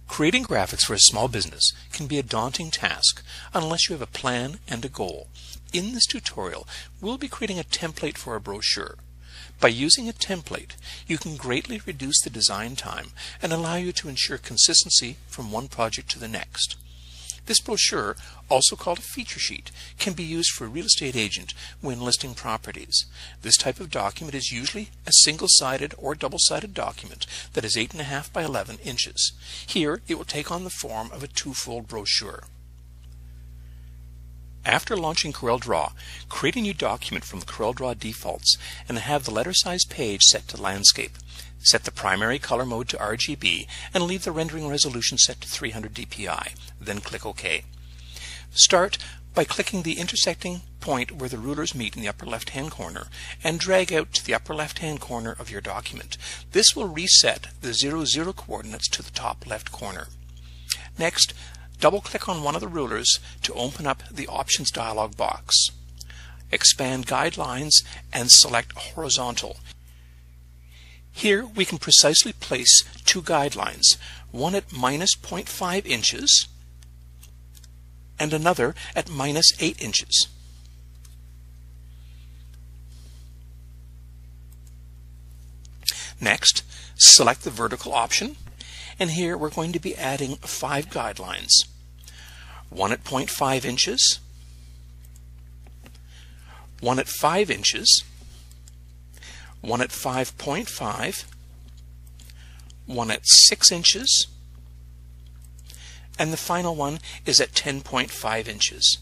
Creating graphics for a small business can be a daunting task unless you have a plan and a goal. In this tutorial, we'll be creating a template for a brochure. By using a template, you can greatly reduce the design time and allow you to ensure consistency from one project to the next. This brochure, also called a feature sheet, can be used for a real estate agent when listing properties. This type of document is usually a single-sided or double-sided document that is 8.5 by 11 inches. Here, it will take on the form of a two-fold brochure. After launching CorelDRAW, create a new document from the CorelDRAW defaults and have the letter size page set to landscape. Set the primary color mode to RGB and leave the rendering resolution set to 300 dpi. Then click OK. Start by clicking the intersecting point where the rulers meet in the upper left-hand corner and drag out to the upper left-hand corner of your document. This will reset the 0, 0 coordinates to the top left corner. Next, double-click on one of the rulers to open up the Options dialog box. Expand Guidelines and select Horizontal. Here we can precisely place two guidelines, one at -0.5 inches and another at -8 inches. Next, select the vertical option, and here we're going to be adding 5 guidelines. One at 0.5 inches, one at 5 inches, one at 5.5, one at 6 inches, and the final one is at 10.5 inches.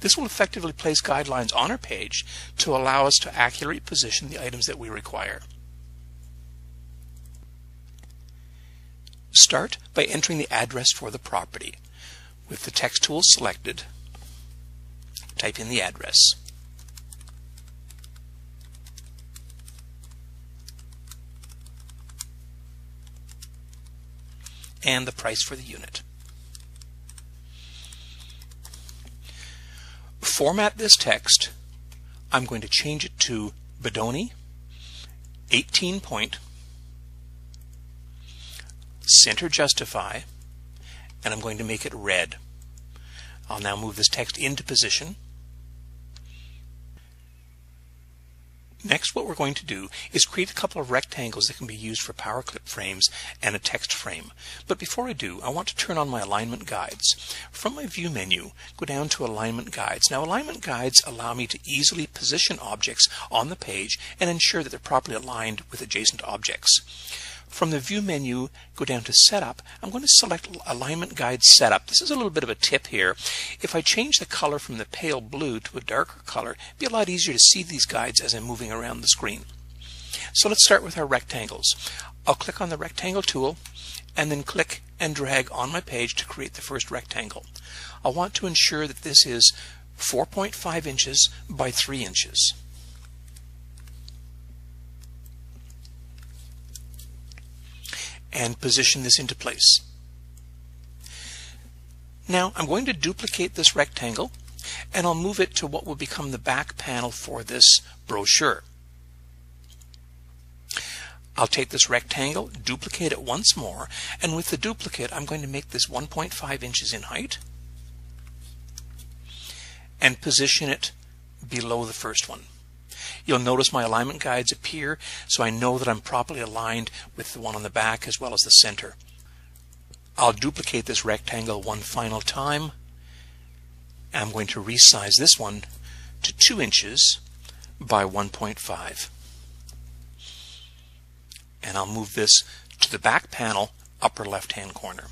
This will effectively place guidelines on our page to allow us to accurately position the items that we require. Start by entering the address for the property. With the text tool selected, type in the address. And the price for the unit. Format this text. I'm going to change it to Bodoni 18 point, center justify, and I'm going to make it red. I'll now move this text into position. Next, what we're going to do is create a couple of rectangles that can be used for power clip frames and a text frame. But before I do, I want to turn on my alignment guides. From my view menu, go down to alignment guides. Now, alignment guides allow me to easily position objects on the page and ensure that they're properly aligned with adjacent objects. From the view menu, go down to setup. I'm going to select alignment guide setup. This is a little bit of a tip here. If I change the color from the pale blue to a darker color, it'd be a lot easier to see these guides as I'm moving around the screen. So let's start with our rectangles. I'll click on the rectangle tool and then click and drag on my page to create the first rectangle. I want to ensure that this is 4.5 inches by 3 inches. And position this into place. Now I'm going to duplicate this rectangle and I'll move it to what will become the back panel for this brochure. I'll take this rectangle, duplicate it once more, and with the duplicate I'm going to make this 1.5 inches in height and position it below the first one. You'll notice my alignment guides appear, so I know that I'm properly aligned with the one on the back as well as the center. I'll duplicate this rectangle one final time. I'm going to resize this one to 2 inches by 1.5. And I'll move this to the back panel, upper left-hand corner.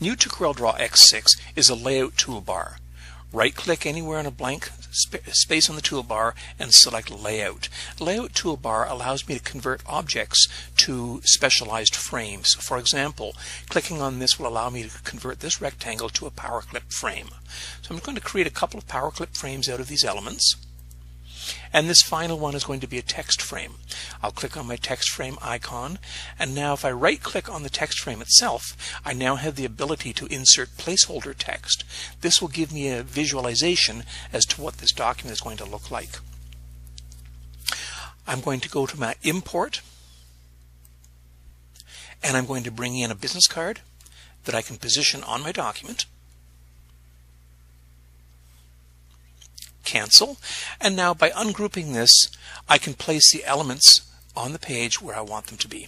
New to CorelDRAW X6 is a layout toolbar. Right-click anywhere on a blank space on the toolbar and select Layout. Layout toolbar allows me to convert objects to specialized frames. For example, clicking on this will allow me to convert this rectangle to a power clip frame. So I'm going to create a couple of power clip frames out of these elements. And this final one is going to be a text frame. I'll click on my text frame icon, and now if I right click on the text frame itself, I now have the ability to insert placeholder text. This will give me a visualization as to what this document is going to look like. I'm going to go to my import And I'm going to bring in a business card that I can position on my document. Cancel. And now by ungrouping this, I can place the elements on the page where I want them to be.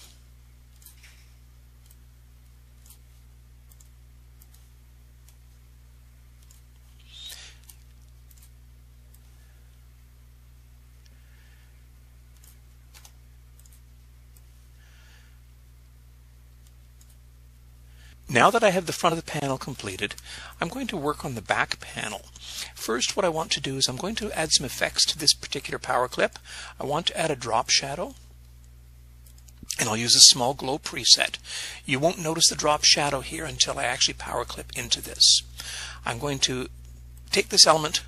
Now that I have the front of the panel completed, I'm going to work on the back panel. First, what I want to do is I'm going to add some effects to this particular power clip. I want to add a drop shadow, and I'll use a small glow preset. You won't notice the drop shadow here until I actually power clip into this. I'm going to take this element,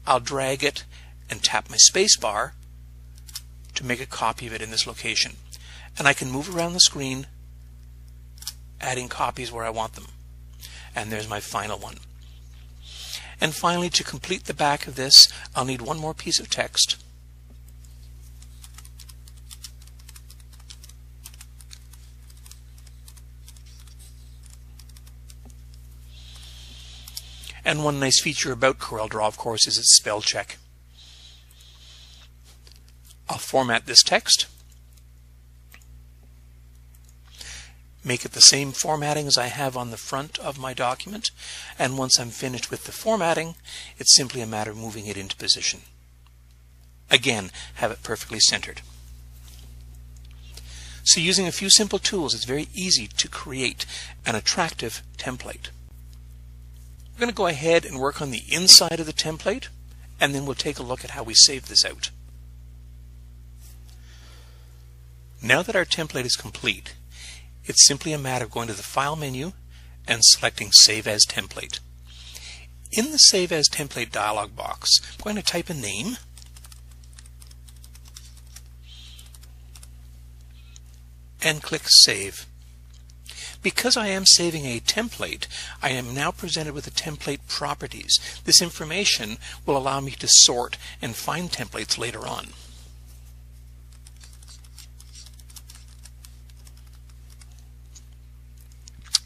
I'll drag it and tap my space bar to make a copy of it in this location. And I can move around the screen, adding copies where I want them. And there's my final one. And finally, to complete the back of this, I'll need one more piece of text. And one nice feature about CorelDRAW, of course, is its spell check. I'll format this text, make it the same formatting as I have on the front of my document, and once I'm finished with the formatting, it's simply a matter of moving it into position. Again, have it perfectly centered. So using a few simple tools, it's very easy to create an attractive template. We're going to go ahead and work on the inside of the template, and then we'll take a look at how we save this out. Now that our template is complete, it's simply a matter of going to the File menu and selecting Save as Template. In the Save as Template dialog box, I'm going to type a name and click Save. Because I am saving a template, I am now presented with the template properties. This information will allow me to sort and find templates later on.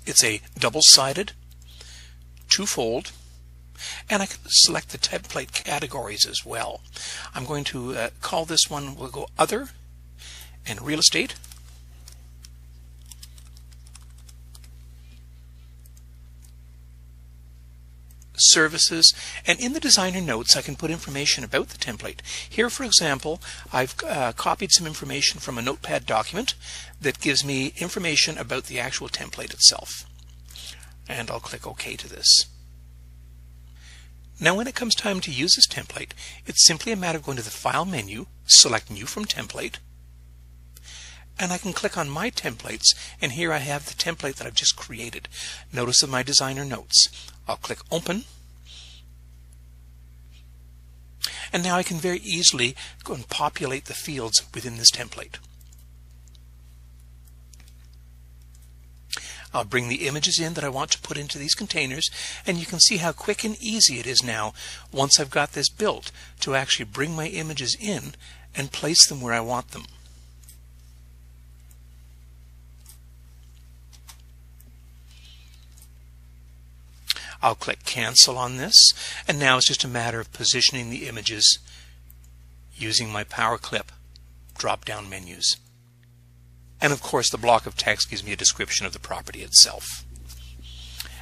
It's a double-sided, two-fold, and I can select the template categories as well. I'm going to call this one, we'll go Other and Real Estate. Services, and in the designer notes I can put information about the template. Here, for example, I've copied some information from a notepad document that gives me information about the actual template itself. And I'll click OK to this. Now when it comes time to use this template, it's simply a matter of going to the File menu, select New from Template, and I can click on My Templates, and here I have the template that I've just created. Notice in my designer notes. I'll click Open, and now I can very easily go and populate the fields within this template. I'll bring the images in that I want to put into these containers, and you can see how quick and easy it is now, once I've got this built, to actually bring my images in and place them where I want them. I'll click Cancel on this, and now it's just a matter of positioning the images using my Power Clip drop-down menus. And of course the block of text gives me a description of the property itself.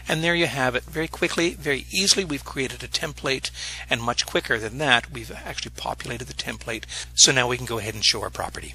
And there you have it. Very quickly, very easily, we've created a template, and much quicker than that, we've actually populated the template. So now we can go ahead and show our property.